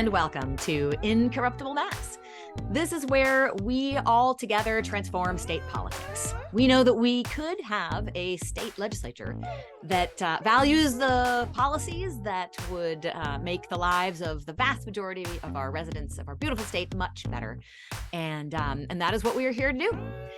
and welcome to Incorruptible Mass. This is where we all together transform state politics. We know that we could have a state legislature that values the policies that would make the lives of the vast majority of our residents of our beautiful state much better. And that is what we are here to do.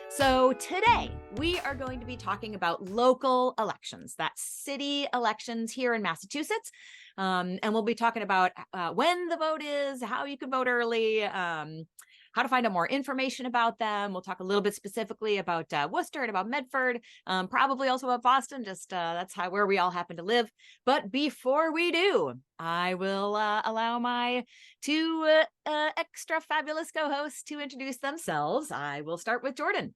So today we are going to be talking about local elections, that's city elections here in Massachusetts. And we'll be talking about when the vote is, how you can vote early, how to find out more information about them. We'll talk a little bit specifically about Worcester and about Medford, probably also about Boston, just that's where we all happen to live. But before we do, I will allow my two extra fabulous co-hosts to introduce themselves. I will start with Jordan.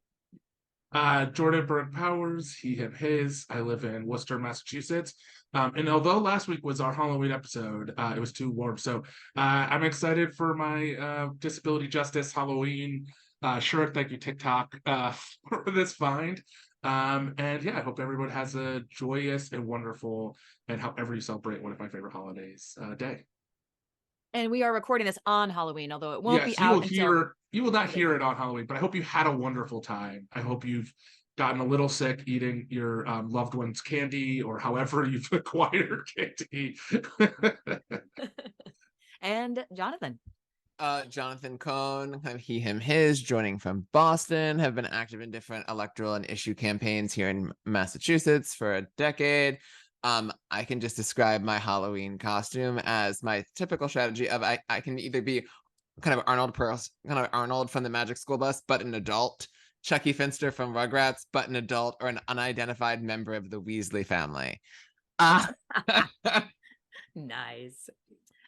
Jordan Burke Powers, he, him, his. I live in Worcester, Massachusetts. And although last week was our Halloween episode, it was too warm. So I'm excited for my disability justice Halloween shirt. Thank you, TikTok, for this find. And yeah, I hope everyone has a joyous and wonderful, and however you celebrate one of my favorite holidays, day. And we are recording this on Halloween, although it won't be out until... You will not hear it on Halloween, but I hope you had a wonderful time. I hope you've gotten a little sick eating your loved one's candy, or however you've acquired candy. And Jonathan. Jonathan Cohn, he, him, his, joining from Boston, have been active in different electoral and issue campaigns here in Massachusetts for a decade. I can just describe my Halloween costume as my typical strategy of I can either be kind of Arnold from the Magic School Bus, but an adult, Chucky Finster from Rugrats, but an adult, or an unidentified member of the Weasley family. Nice.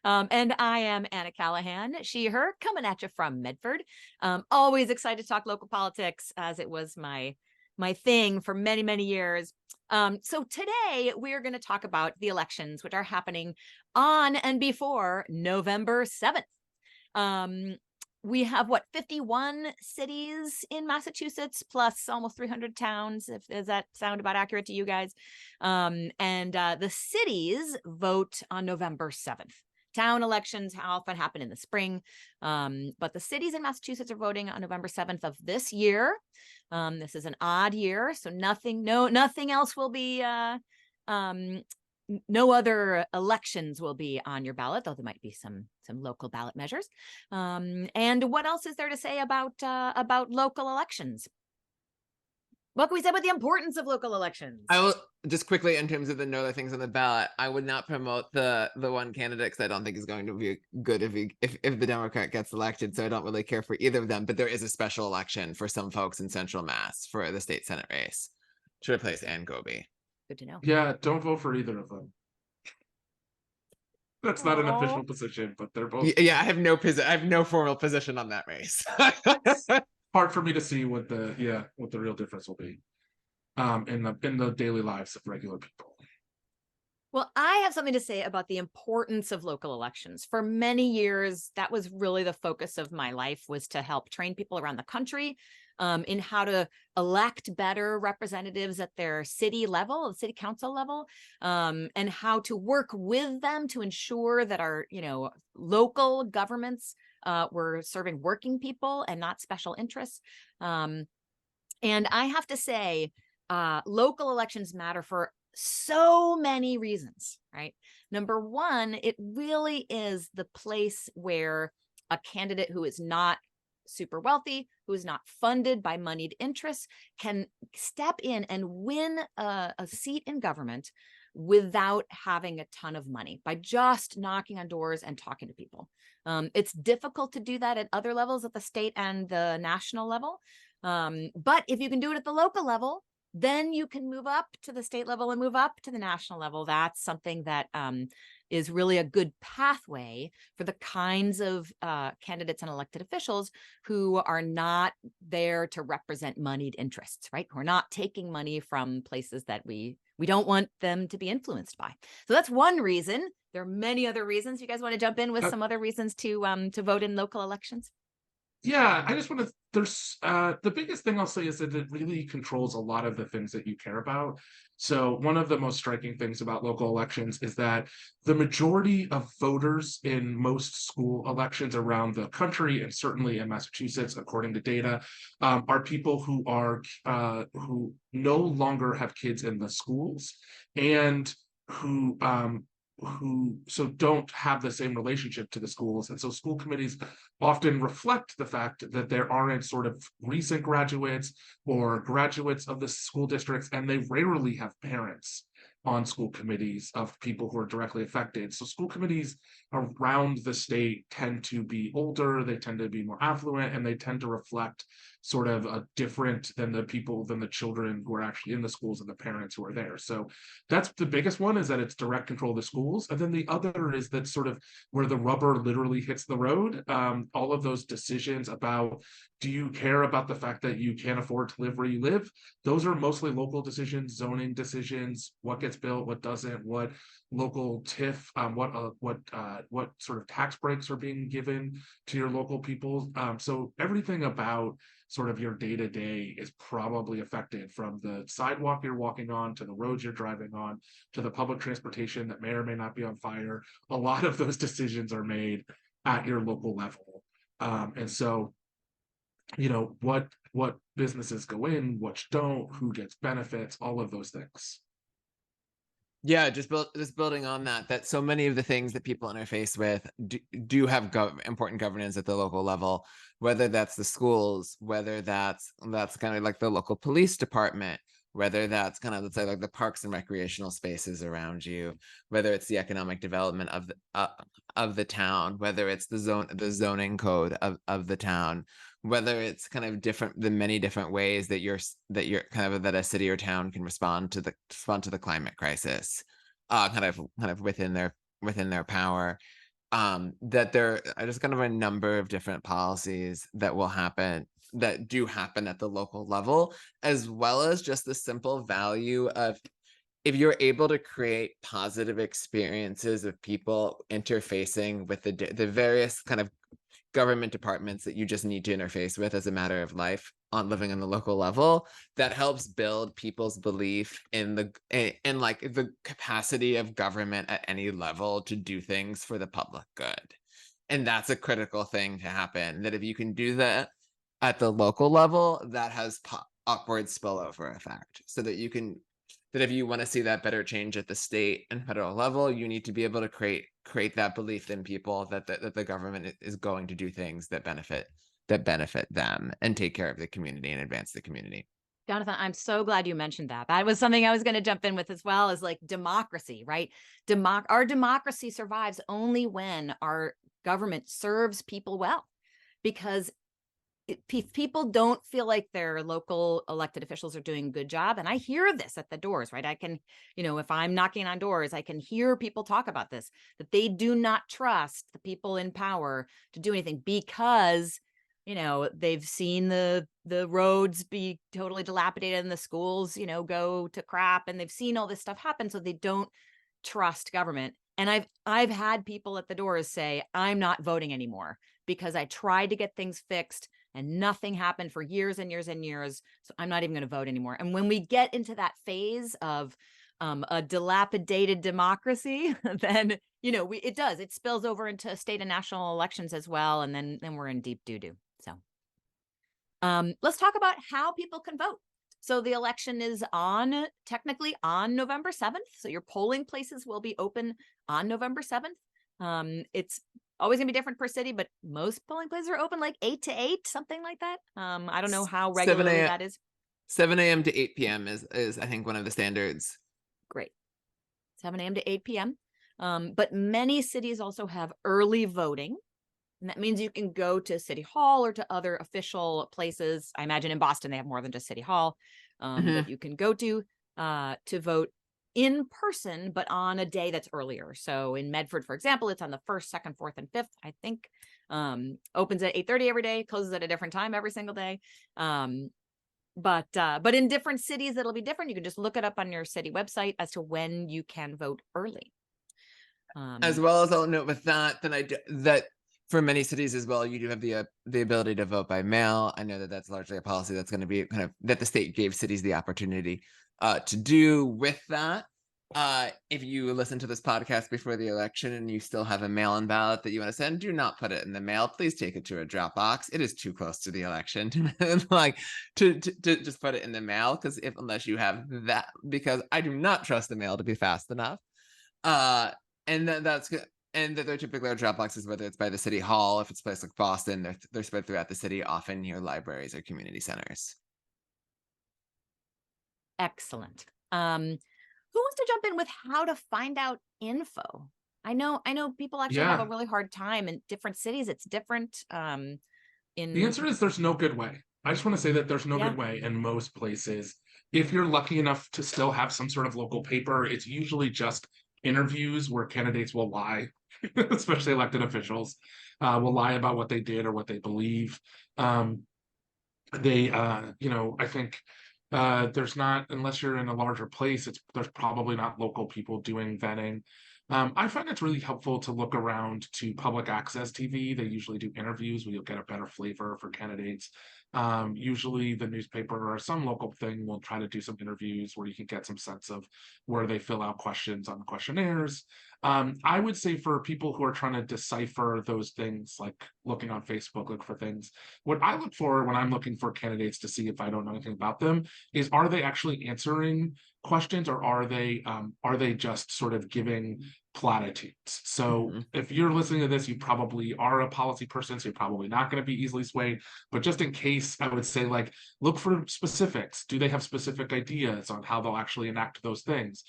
And I am Anna Callahan, she, her, coming at you from Medford. Always excited to talk local politics, as it was my thing for many, many years. So today we're going to talk about the elections, which are happening on and before November 7th. We have 51 cities in Massachusetts, plus almost 300 towns. Does that sound about accurate to you guys? And the cities vote on November 7th. Town elections often happen in the spring, but the cities in Massachusetts are voting on November 7th of this year. This is an odd year, so nothing else will be, no other elections will be on your ballot, though there might be some local ballot measures. And what else is there to say about local elections? What can we say about the importance of local elections? I will just quickly, in terms of the other things on the ballot, I would not promote the one candidate because I don't think is going to be good if the Democrat gets elected. So I don't really care for either of them. But there is a special election for some folks in Central Mass for the state Senate race to replace Ann Goby. Good to know. Yeah, don't vote for either of them. That's not an official position, but they're both. Yeah, I have no formal position on that race. Hard for me to see what the real difference will be in the daily lives of regular people. Well, I have something to say about the importance of local elections. For many years, that was really the focus of my life, was to help train people around the country in how to elect better representatives at their city level, city council level, and how to work with them to ensure that our, local governments were serving working people and not special interests. And I have to say, local elections matter for so many reasons, right? Number one, it really is the place where a candidate who is not super wealthy, who is not funded by moneyed interests, can step in and win a seat in government without having a ton of money, by just knocking on doors and talking to people. It's difficult to do that at other levels, at the state and the national level. But if you can do it at the local level, then you can move up to the state level and move up to the national level. That's something that is really a good pathway for the kinds of candidates and elected officials who are not there to represent moneyed interests, right? Who are not taking money from places that we don't want them to be influenced by. So that's one reason. There are many other reasons. You guys want to jump in with some other reasons to vote in local elections? Yeah, I just want to. There's the biggest thing I'll say is that it really controls a lot of the things that you care about. So one of the most striking things about local elections is that the majority of voters in most school elections around the country, and certainly in Massachusetts, according to data, are people who no longer have kids in the schools, and who so don't have the same relationship to the schools. And so school committees often reflect the fact that there aren't sort of recent graduates or graduates of the school districts, and they rarely have parents on school committees of people who are directly affected. So school committees around the state tend to be older, they tend to be more affluent, and they tend to reflect sort of a different than the children who are actually in the schools and the parents who are there. So that's the biggest one, is that it's direct control of the schools. And then the other is that sort of where the rubber literally hits the road. All of those decisions about, do you care about the fact that you can't afford to live where you live? Those are mostly local decisions, zoning decisions, what gets built, what doesn't, what local TIF, what sort of tax breaks are being given to your local people. So everything about sort of your day-to-day is probably affected, from the sidewalk you're walking on to the roads you're driving on to the public transportation that may or may not be on fire. A lot of those decisions are made at your local level. And so, what businesses go in, which don't, who gets benefits, all of those things. Yeah, just building on that so many of the things that people interface with do have important governance at the local level, whether that's the schools, whether that's kind of like the local police department, whether that's kind of, let's say, like the parks and recreational spaces around you, whether it's the economic development of the town, whether it's the zoning code of the town, whether it's kind of the many different ways that that a city or town can respond to the climate crisis, kind of within their power. That there are just kind of a number of different policies that do happen at the local level, as well as just the simple value of, if you're able to create positive experiences of people interfacing with the various kind of government departments that you just need to interface with as a matter of life on living on the local level, that helps build people's belief in like the capacity of government at any level to do things for the public good. And that's a critical thing to happen, that if you can do that at the local level, that has upward spillover effect, so that if you want to see that better change at the state and federal level, you need to be able to create that belief in people that the government is going to do things that benefit them and take care of the community and advance the community. Jonathan, I'm so glad you mentioned that. That was something I was going to jump in with as well, is like democracy, right? Our democracy survives only when our government serves people well, because people don't feel like their local elected officials are doing a good job. And I hear this at the doors, right? I can, if I'm knocking on doors, I can hear people talk about this, that they do not trust the people in power to do anything, because they've seen the roads be totally dilapidated and the schools, go to crap, and they've seen all this stuff happen. So they don't trust government. And I've had people at the doors say, I'm not voting anymore because I tried to get things fixed and nothing happened for years and years and years. So I'm not even going to vote anymore. And when we get into that phase of a dilapidated democracy, then, it spills over into state and national elections as well. And then we're in deep doo-doo. So let's talk about how people can vote. So the election is technically on November 7th. So your polling places will be open on November 7th. It's always gonna be different per city, but most polling places are open like 8 to 8, something like that. I don't know how regularly that is. 7 a.m. to 8 p.m. is I think one of the standards. Great. 7 a.m. to 8 p.m. But many cities also have early voting. And that means you can go to City Hall or to other official places. I imagine in Boston, they have more than just City Hall that you can go to vote in person, but on a day that's earlier. So in Medford, for example, it's on the 1st, 2nd, 4th, and 5th, I think. Opens at 8:30 every day, closes at a different time every single day. But in different cities, it'll be different. You can just look it up on your city website as to when you can vote early. As well as I'll note with that for many cities as well, you do have the ability to vote by mail. I know that that's largely a policy that's going to be kind of that the state gave cities the opportunity to do. With that, if you listen to this podcast before the election and you still have a mail-in ballot that you want to send, do not put it in the mail. Please take it to a drop box. It is too close to the election to just put it in the mail, because unless you have that, because I do not trust the mail to be fast enough. And that's good. And that they're typically drop boxes, whether it's by the city hall, if it's a place like Boston, they're spread throughout the city, often near libraries or community centers. Excellent. Who wants to jump in with how to find out info? I know people actually have a really hard time in different cities. It's different. The answer is there's no good way. I just want to say that there's no good way in most places. If you're lucky enough to still have some sort of local paper, it's usually just interviews where candidates will lie, especially elected officials, will lie about what they did or what they believe. I think there's not, unless you're in a larger place, there's probably not local people doing vetting. I find it's really helpful to look around to public access TV. They usually do interviews where you'll get a better flavor for candidates. Usually the newspaper or some local thing will try to do some interviews where you can get some sense of where they fill out questions on questionnaires. I would say for people who are trying to decipher those things, like looking on Facebook, look for things. What I look for when I'm looking for candidates to see if I don't know anything about them is, are they actually answering questions, or are they just sort of giving platitudes? So if you're listening to this, you probably are a policy person, so you're probably not going to be easily swayed. But just in case, I would say, like, look for specifics. Do they have specific ideas on how they'll actually enact those things?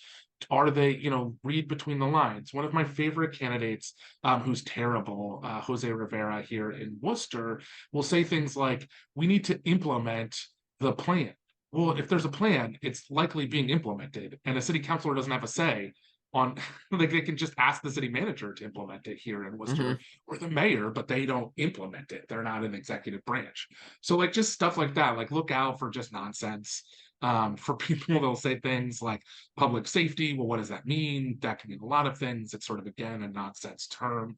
Are they, read between the lines? One of my favorite candidates, who's terrible, Jose Rivera here in Worcester, will say things like, we need to implement the plan. Well, if there's a plan, it's likely being implemented, and a city councilor doesn't have a say on, like, they can just ask the city manager to implement it here in Worcester, or the mayor, but they don't implement it. They're not an executive branch. So, like, just stuff like that, like, look out for just nonsense. For people, they'll say things like public safety. Well, what does that mean? That can mean a lot of things. It's sort of, again, a nonsense term.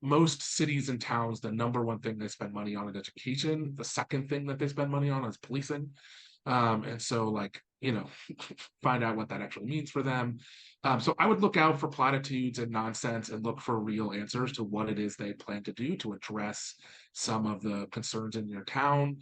Most cities and towns, the number one thing they spend money on is education. The second thing that they spend money on is policing. And so, like, find out what that actually means for them. So I would look out for platitudes and nonsense and look for real answers to what it is they plan to do to address some of the concerns in your town.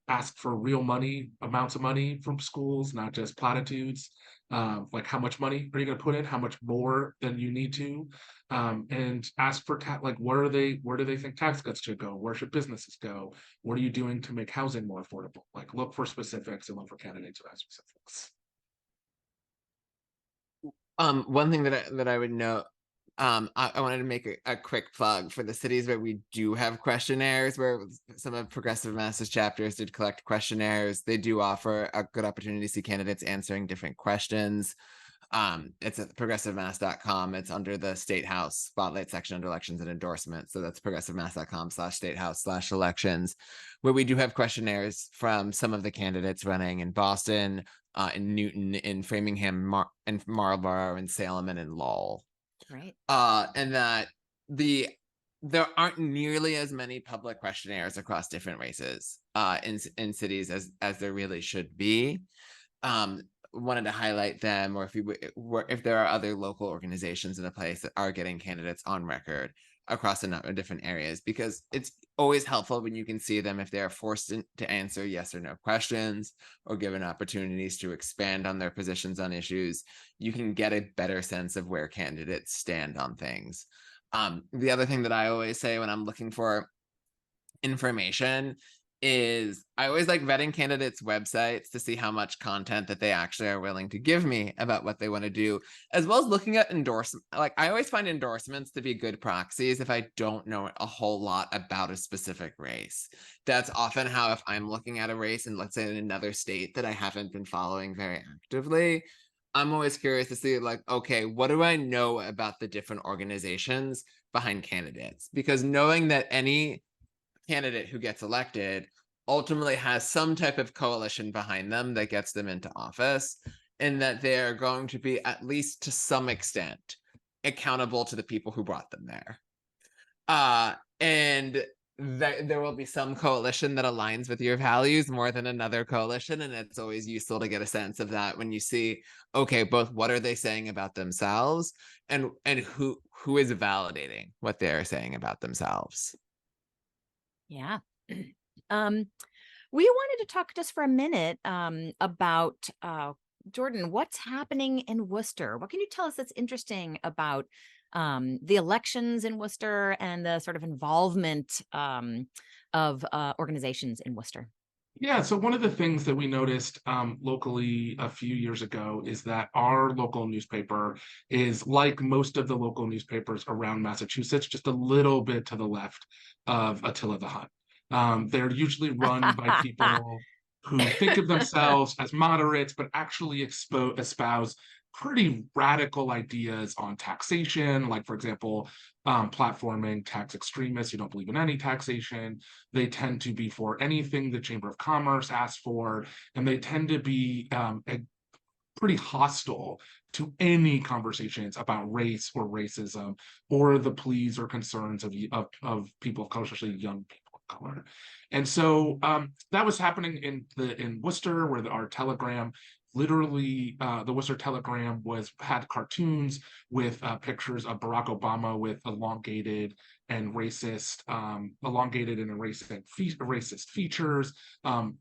Ask for real amounts of money from schools, not just platitudes. Like, how much money are you going to put in? How much more than you need to? And ask for where do they think tax cuts should go? Where should businesses go? What are you doing to make housing more affordable? Like, look for specifics and look for candidates who have specifics. One thing that I would note, I wanted to make a quick plug for the cities where we do have questionnaires, where some of Progressive Mass's chapters did collect questionnaires. They do offer a good opportunity to see candidates answering different questions. It's at progressivemass.com. It's under the State House Spotlight section under elections and endorsements. So that's progressivemass.com/statehouse/elections, where we do have questionnaires from some of the candidates running in Boston, in Newton, in Framingham, in Marlborough, in Salem, and in Lowell. Right. And that there aren't nearly as many public questionnaires across different races in cities as there really should be. Wanted to highlight them, or if there are other local organizations in a place that are getting candidates on record across a number of different areas, because it's always helpful when you can see them if they are forced to answer yes or no questions or given opportunities to expand on their positions on issues. You can get a better sense of where candidates stand on things. The other thing that I always say when I'm looking for information is I always like vetting candidates' websites to see how much content that they actually are willing to give me about what they want to do, as well as looking at endorsements. Like, I always find endorsements to be good proxies if I don't know a whole lot about a specific race. That's often how, if I'm looking at a race in, let's say, in another state that I haven't been following very actively, I'm always curious to see, like, okay, what do I know about the different organizations behind candidates? Because knowing that any candidate who gets elected ultimately has some type of coalition behind them that gets them into office, and that they're going to be, at least to some extent, accountable to the people who brought them there. And there will be some coalition that aligns with your values more than another coalition, and it's always useful to get a sense of that when you see, okay, both what are they saying about themselves, and who is validating what they're saying about themselves. Yeah. We wanted to talk just for a minute about Jordan, what's happening in Worcester? What can you tell us that's interesting about the elections in Worcester and the sort of involvement of organizations in Worcester? Yeah, so one of the things that we noticed locally a few years ago is that our local newspaper is like most of the local newspapers around Massachusetts, just a little bit to the left of Attila the Hun. They're usually run by people who think of themselves as moderates, but actually espouse pretty radical ideas on taxation, like, for example, platforming tax extremists who don't believe in any taxation. They tend to be for anything the Chamber of Commerce asks for, and they tend to be pretty hostile to any conversations about race or racism or the pleas or concerns of people of color, especially young people of color. And so that was happening in Worcester, where our Telegram, literally the Worcester Telegram had cartoons with pictures of Barack Obama with elongated and racist features,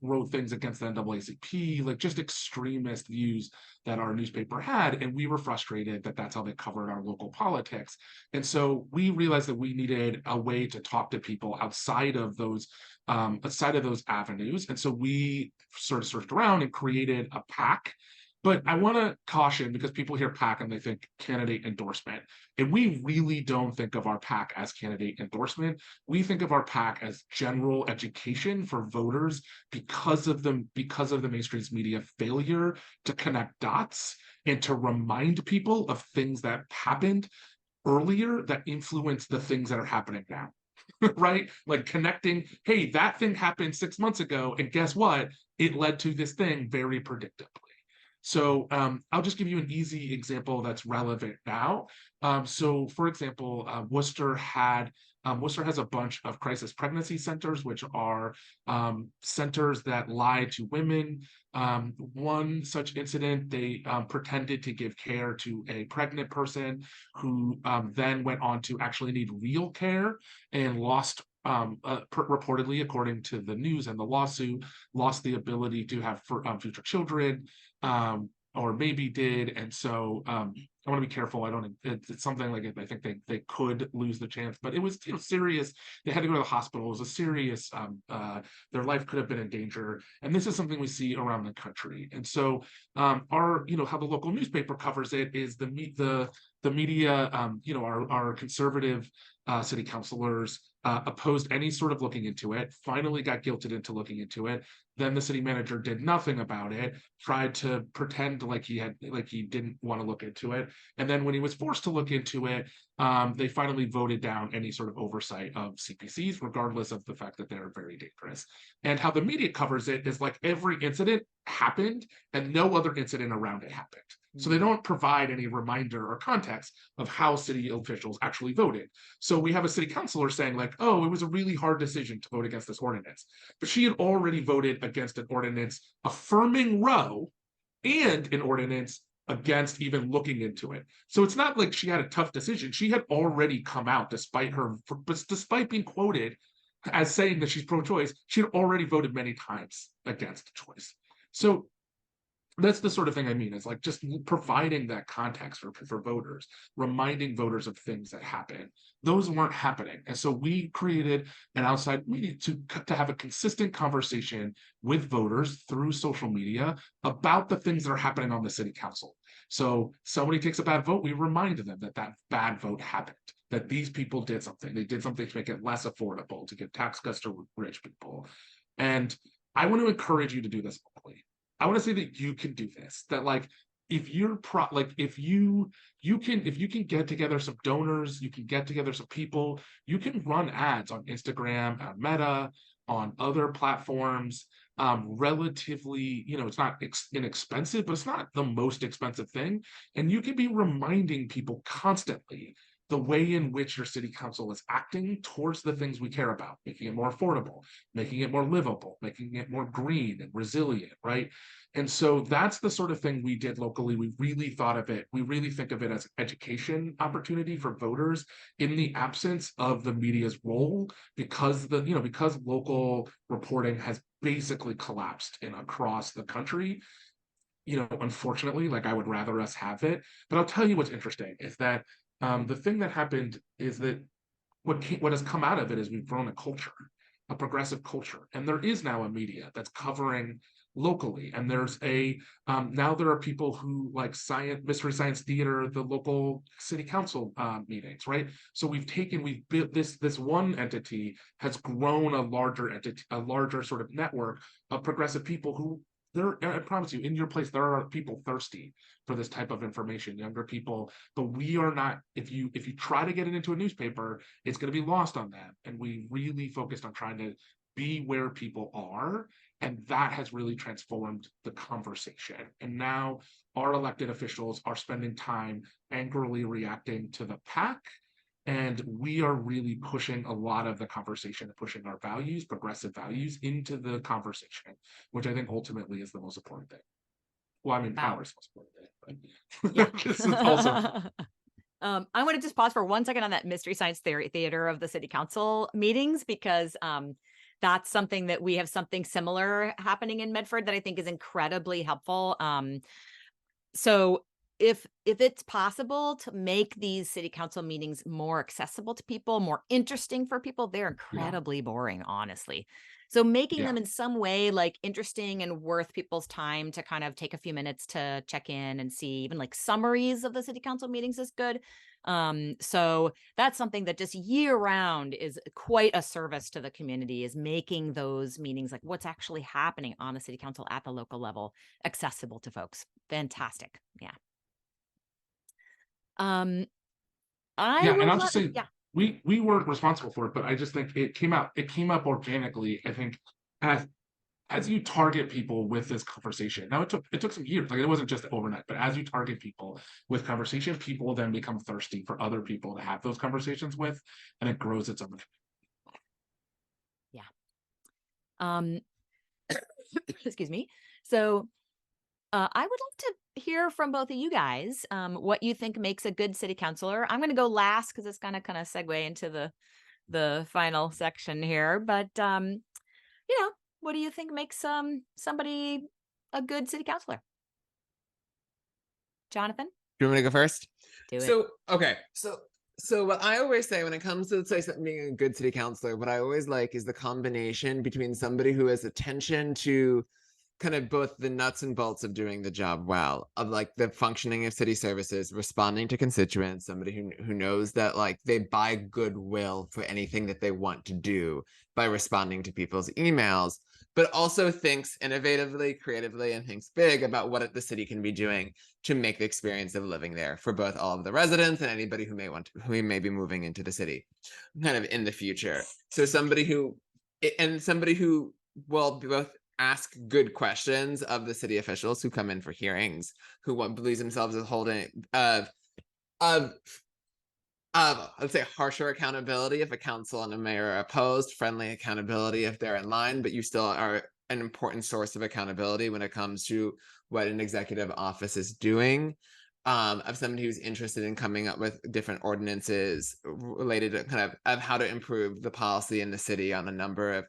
wrote things against the NAACP, like just extremist views that our newspaper had. And we were frustrated that that's how they covered our local politics. And so we realized that we needed a way to talk to people outside of those avenues. And so we sort of searched around and created a PAC. But I want to caution, because people hear PAC and they think candidate endorsement. And we really don't think of our PAC as candidate endorsement. We think of our PAC as general education for voters because of the mainstream media failure to connect dots and to remind people of things that happened earlier that influence the things that are happening now. Right? Like connecting, hey, that thing happened 6 months ago, and guess what? It led to this thing very predictably. So I'll just give you an easy example that's relevant now. So for example, Worcester has a bunch of crisis pregnancy centers, which are centers that lie to women. One such incident, they pretended to give care to a pregnant person who then went on to actually need real care and lost reportedly, according to the news and the lawsuit, lost the ability to have future children, or maybe did. And so I want to be careful. It's something like it. I think they could lose the chance, but it was serious. They had to go to the hospital. It was a serious, their life could have been in danger. And this is something we see around the country. And so how the local newspaper covers it is the media, our conservative city councilors opposed any sort of looking into it, finally got guilted into looking into it. Then the city manager did nothing about it, tried to pretend like he didn't want to look into it. And then when he was forced to look into it, they finally voted down any sort of oversight of CPCs, regardless of the fact that they're very dangerous. And how the media covers it is like every incident happened and no other incident around it happened. So they don't provide any reminder or context of how city officials actually voted. So we have a city councilor saying like, oh, it was a really hard decision to vote against this ordinance. But she had already voted against an ordinance affirming Roe and an ordinance against even looking into it. So it's not like she had a tough decision. She had already come out, despite being quoted as saying that she's pro-choice, she had already voted many times against choice. So that's the sort of thing I mean. It's like just providing that context for voters, reminding voters of things that happen. Those weren't happening. And so we created an outside media to have a consistent conversation with voters through social media about the things that are happening on the city council. So somebody takes a bad vote, we remind them that bad vote happened, that these people did something. They did something to make it less affordable, to give tax cuts to rich people. And I want to encourage you to do this locally. I want to say that you can do this, that like if you can get together some donors, you can get together some people, you can run ads on Instagram, Meta, on other platforms, relatively, it's not inexpensive, but it's not the most expensive thing. And you can be reminding people constantly the way in which your city council is acting towards the things we care about, making it more affordable, making it more livable, making it more green and resilient, right? And so that's the sort of thing we did locally. We really thought of it, we really think of it as an education opportunity for voters in the absence of the media's role, because because local reporting has basically collapsed across the country. Unfortunately, like, I would rather us have it. But I'll tell you what's interesting is that the thing that happened is that what has come out of it is we've grown a culture, a progressive culture, and there is now a media that's covering locally. And there's now there are people who like mystery science theater, the local city council meetings, right? So we've built this one entity has grown a larger entity, a larger sort of network of progressive people who, I promise you, in your place, there are people thirsty for this type of information, younger people. But we are not, if you try to get it into a newspaper, it's going to be lost on them. And we really focused on trying to be where people are. And that has really transformed the conversation. And now our elected officials are spending time angrily reacting to the pack. And we are really pushing a lot of the conversation and pushing our values, progressive values, into the conversation, which I think ultimately is the most important thing. Well, I mean, power is the most important thing, but Yeah. this is also. I want to just pause for 1 second on that mystery science theater of the city council meetings, because that's something that we have something similar happening in Medford that I think is incredibly helpful. So if it's possible to make these city council meetings more accessible to people, more interesting for people, they're incredibly boring, honestly. So making them in some way like interesting and worth people's time to kind of take a few minutes to check in and see, even like summaries of the city council meetings, is good. So that's something that just year round is quite a service to the community, is making those meetings, like what's actually happening on the city council at the local level, accessible to folks. Fantastic. Yeah. And I'll just say, we weren't responsible for it, but I just think it came up organically. I think as you target people with this conversation, now it took some years, like it wasn't just overnight, but as you target people with conversation, people then become thirsty for other people to have those conversations with, and it grows its own. Yeah. Excuse me. So I would love to hear from both of you guys what you think makes a good city councilor. I'm going to go last because it's going to kind of segue into the final section here. But what do you think makes somebody a good city councilor? Jonathan? Do you want me to go first? Do it. So, okay. So what I always say when it comes to being a good city councilor, what I always like is the combination between somebody who has attention to kind of both the nuts and bolts of doing the job well, of like the functioning of city services, responding to constituents, somebody who knows that like they buy goodwill for anything that they want to do by responding to people's emails, but also thinks innovatively, creatively, and thinks big about what the city can be doing to make the experience of living there for both all of the residents and anybody who may be moving into the city kind of in the future. So somebody who will both ask good questions of the city officials who come in for hearings, who believes themselves as holding let's say harsher accountability if a council and a mayor are opposed, friendly accountability if they're in line, but you still are an important source of accountability when it comes to what an executive office is doing. Of somebody who's interested in coming up with different ordinances related to kind of how to improve the policy in the city on a number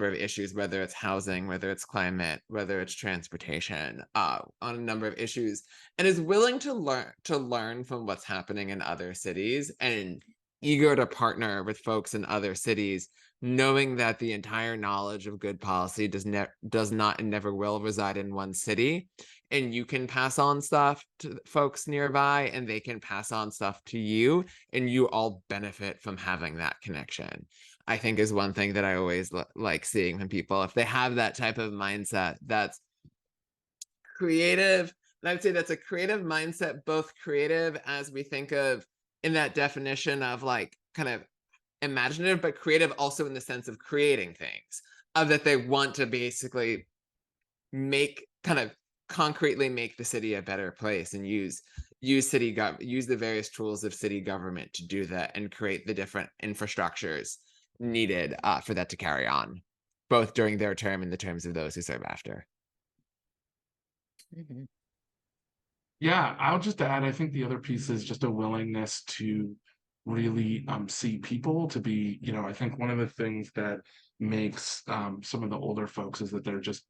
of issues, whether it's housing, whether it's climate, whether it's transportation, on a number of issues, and is willing to learn from what's happening in other cities and eager to partner with folks in other cities, knowing that the entire knowledge of good policy does not and never will reside in one city. And you can pass on stuff to folks nearby and they can pass on stuff to you, and you all benefit from having that connection. I think is one thing that I always like seeing from people. If they have that type of mindset, that's creative. And I would say that's a creative mindset, both creative as we think of in that definition of like kind of imaginative, but creative also in the sense of creating things, of that they want to basically make kind of concretely make the city a better place and use use the various tools of city government to do that and create the different infrastructures needed for that to carry on, both during their term and the terms of those who serve after. Mhm. Yeah, I'll just add, I think the other piece is just a willingness to really see people to be, I think one of the things that makes some of the older folks is that they're just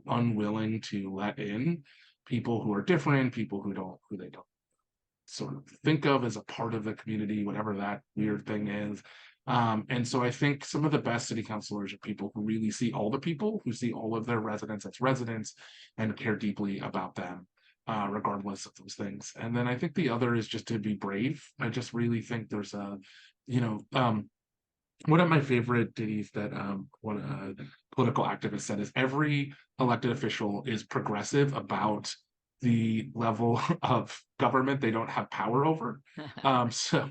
unwilling to let in people who are different, people who they don't sort of think of as a part of the community, whatever that weird thing is. And so I think some of the best city councilors are people who really see all the people, who see all of their residents as residents and care deeply about them, regardless of those things. And then I think the other is just to be brave. I just really think there's you know, um, one of my favorite ditties that one political activist said is every elected official is progressive about the level of government they don't have power over. So,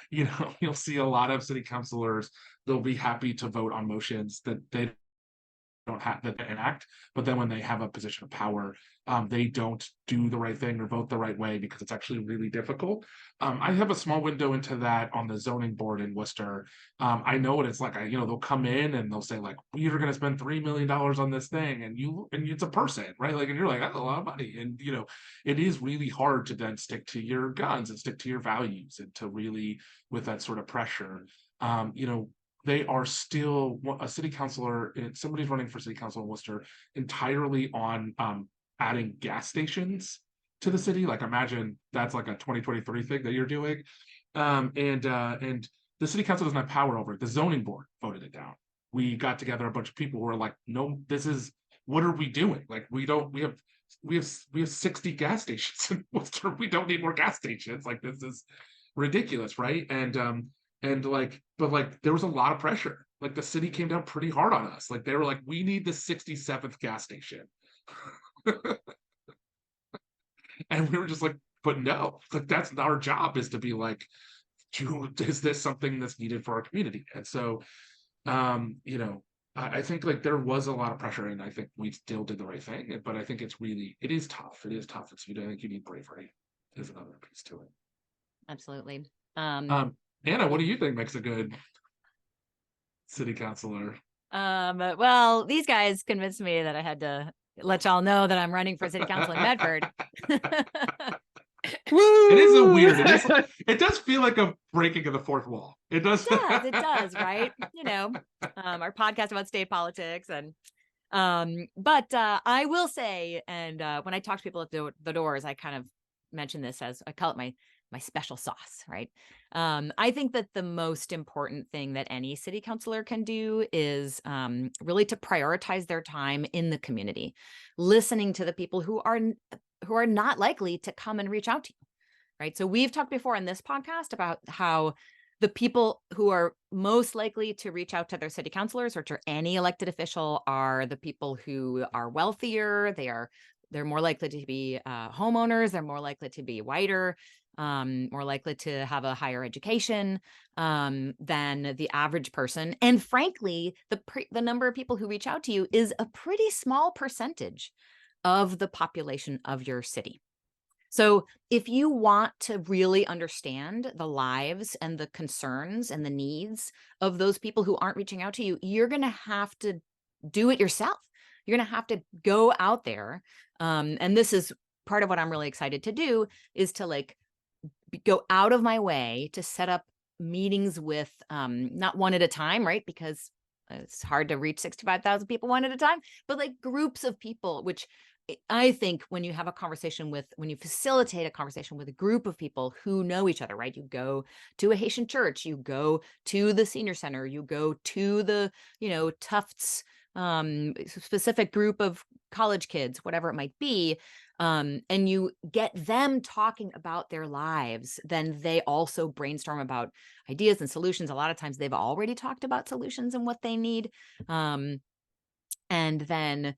you'll see a lot of city councilors, they'll be happy to vote on motions that they don't have that they enact, but then when they have a position of power, they don't do the right thing or vote the right way because it's actually really difficult. I have a small window into that on the zoning board in Worcester. I know what it's like. They'll come in and they'll say like, "You're going to spend $3 million on this thing," and it's a person, right? Like, and you're like, "That's a lot of money," and it is really hard to then stick to your guns and stick to your values and to really with that sort of pressure. They are still a city councilor. Somebody's running for city council in Worcester entirely on adding gas stations to the city. Like, imagine that's like a 2023 thing that you're doing. And the city council doesn't have power over it. The zoning board voted it down. We got together a bunch of people who were like, "No, what are we doing? Like, we have 60 gas stations in Worcester. We don't need more gas stations. Like, this is ridiculous, right?" But there was a lot of pressure. Like, the city came down pretty hard on us. Like, they were like, "We need the 67th gas station." And we were just like, "But no, like, that's our job, is to be like, is this something that's needed for our community?" And so, I think like there was a lot of pressure, and I think we still did the right thing. But I think it is tough. It is tough. I think you need bravery. Is another piece to it. Absolutely. Anna, what do you think makes a good city councilor? Well, these guys convinced me that I had to let y'all know that I'm running for city council in Medford. It is a weird. It does feel like a breaking of the fourth wall. It does. It does, right? Our podcast about state politics but I will say, and when I talk to people at the doors, I kind of mention this as I call it my special sauce, right? I think that the most important thing that any city councilor can do is really to prioritize their time in the community, listening to the people who are not likely to come and reach out to you, right? So we've talked before in this podcast about how the people who are most likely to reach out to their city councilors or to any elected official are the people who are wealthier. They're more likely to be homeowners. They're more likely to be whiter, more likely to have a higher education than the average person. And frankly, the number of people who reach out to you is a pretty small percentage of the population of your city. So if you want to really understand the lives and the concerns and the needs of those people who aren't reaching out to you, you're going to have to do it yourself. You're going to have to go out there. And this is part of what I'm really excited to do, is to like go out of my way to set up meetings with not one at a time, right? Because it's hard to reach 65,000 people one at a time, but like groups of people, which I think when you facilitate a conversation with a group of people who know each other, right? You go to a Haitian church, you go to the senior center, you go to the, Tufts specific group of college kids, whatever it might be, and you get them talking about their lives, then they also brainstorm about ideas and solutions. A lot of times they've already talked about solutions and what they need. And then,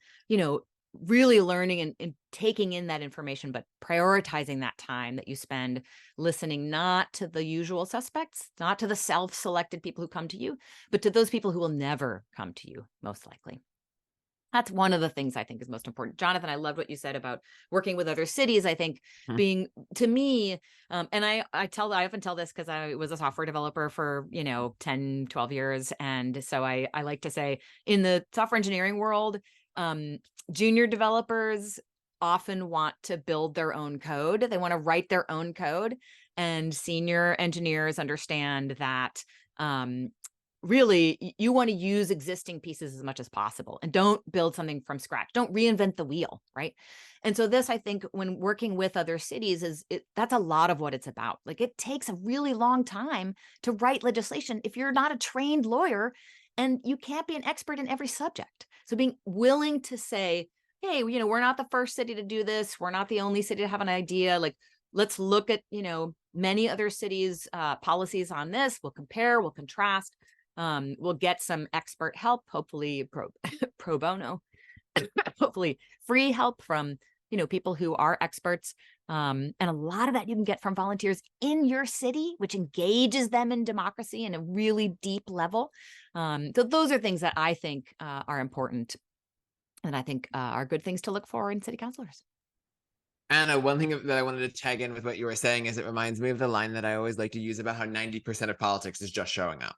really learning and taking in that information, but prioritizing that time that you spend listening, not to the usual suspects, not to the self-selected people who come to you, but to those people who will never come to you, most likely. That's one of the things I think is most important. Jonathan, I loved what you said about working with other cities. I think being, to me, and I often tell this because I was a software developer for, 10, 12 years. And so I like to say in the software engineering world, junior developers often want to build their own code. They want to write their own code. And senior engineers understand that really you want to use existing pieces as much as possible and don't build something from scratch. Don't reinvent the wheel, right? And so this, I think, when working with other cities that's a lot of what it's about. Like, it takes a really long time to write legislation if you're not a trained lawyer, and you can't be an expert in every subject. So being willing to say, hey, we're not the first city to do this. We're not the only city to have an idea. Like, let's look at, many other cities' policies on this. We'll compare, we'll contrast. We'll get some expert help, hopefully pro bono, hopefully free help from, people who are experts. And a lot of that you can get from volunteers in your city, which engages them in democracy in a really deep level. So those are things that I think are important, and I think are good things to look for in city councilors. Anna, one thing that I wanted to tag in with what you were saying is it reminds me of the line that I always like to use about how 90% of politics is just showing up.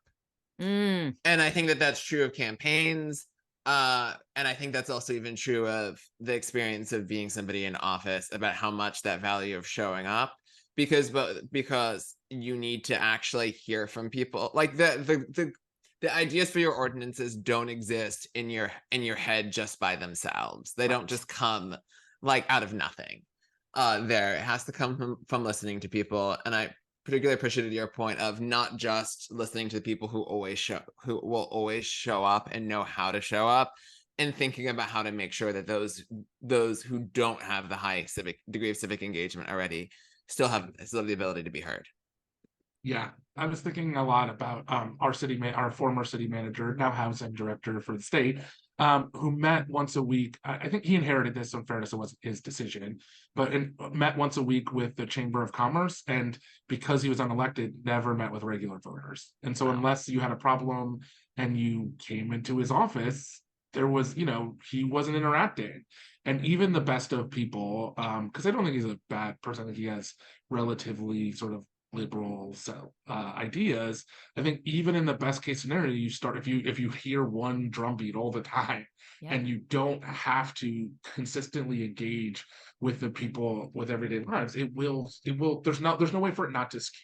And I think that that's true of campaigns. And I think that's also even true of the experience of being somebody in office, about how much that value of showing up, because you need to actually hear from people. Like the ideas for your ordinances don't exist in your head just by themselves. They don't just come like out of nothing. It has to come from listening to people. And I particularly appreciated your point of not just listening to the people who will always show up and know how to show up, and thinking about how to make sure that those who don't have the high degree of civic engagement already still have the ability to be heard. Yeah, I was thinking a lot about our former city manager, now housing director for the state, who met once a week. I think he inherited this, so in fairness, it wasn't his decision, but met once a week with the Chamber of Commerce, and because he was unelected, never met with regular voters. And so unless you had a problem and you came into his office, there was, he wasn't interacting. And even the best of people, because I don't think he's a bad person, I think he has relatively sort of liberal ideas. I think even in the best case scenario, you start, if you hear one drumbeat all the time, and you don't have to consistently engage with the people with everyday lives, it will there's no way for it not to skew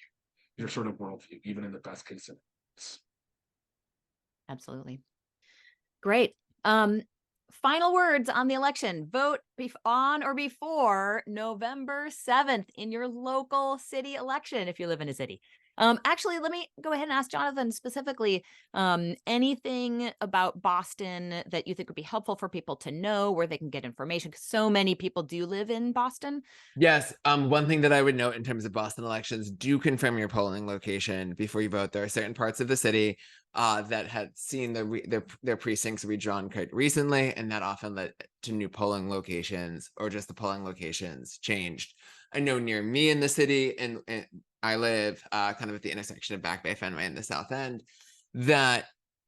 your sort of worldview, even in the best case scenarios. Absolutely. Great. Final words on the election. Vote on or before November 7th in your local city election if you live in a city. Actually, let me go ahead and ask Jonathan specifically, anything about Boston that you think would be helpful for people to know, where they can get information, because so many people do live in Boston. Yes. One thing that I would note in terms of Boston elections: do confirm your polling location before you vote. There are certain parts of the city that had seen their precincts redrawn quite recently, and that often led to new polling locations, or just the polling locations changed. I know near me in the city, and I live kind of at the intersection of Back Bay Fenway in the South End, that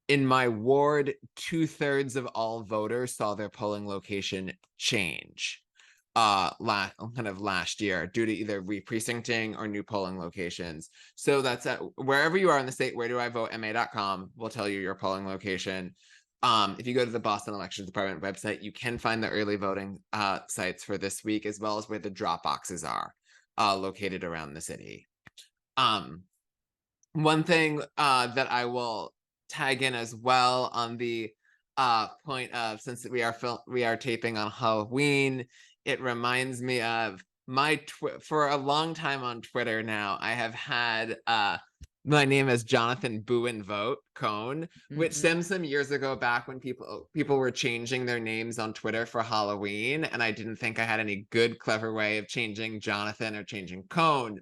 in my ward, 2/3 of all voters saw their polling location change last year due to either re-precincting or new polling locations. So that's at wherever you are in the state. Where do I vote? ma.com will tell you your polling location. If you go to the Boston Elections Department website, you can find the early voting sites for this week, as well as where the drop boxes are located around the city. One thing that I will tag in as well on the point of, since we are taping on Halloween, it reminds me of for a long time on Twitter now, I have had my name is Jonathan Boo and Vote Cone, which stems some years ago back when people were changing their names on Twitter for Halloween, and I didn't think I had any good, clever way of changing Jonathan or changing Cone.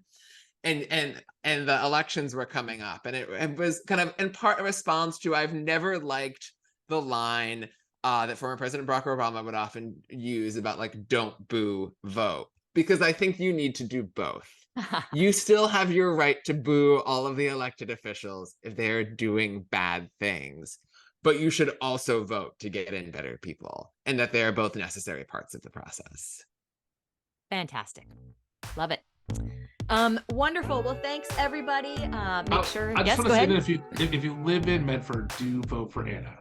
And the elections were coming up, and it was kind of in part a response to, I've never liked the line, that former President Barack Obama would often use about like, don't boo, vote. Because I think you need to do both. You still have your right to boo all of the elected officials if they're doing bad things, but you should also vote to get in better people, and that they are both necessary parts of the process. Fantastic. Love it. Wonderful. Well, thanks everybody. Make sure. I just Yes, want go to say ahead. that if you live in Medford, do vote for Anna.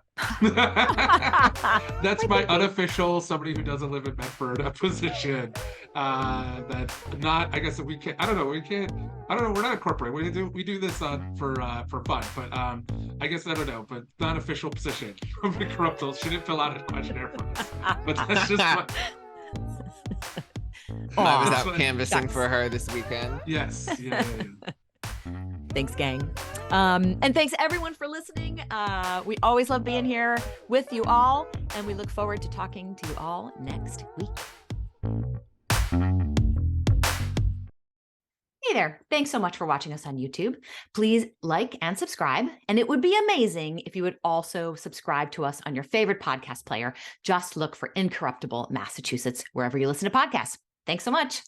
That's Why, my thank you. unofficial, somebody who doesn't live in Medford, a position that not, I guess we can't, I don't know, we're not a corporate, we do this for fun, but I guess I don't know, but not official position from Incorruptible. She didn't fill out a questionnaire for this, but that's just my, I was Aw, out canvassing shucks. for her this weekend. yes, yeah. Thanks, gang. And thanks everyone for listening. We always love being here with you all, and we look forward to talking to you all next week. Hey there. Thanks so much for watching us on YouTube. Please like and subscribe. And it would be amazing if you would also subscribe to us on your favorite podcast player. Just look for Incorruptible Massachusetts wherever you listen to podcasts. Thanks so much.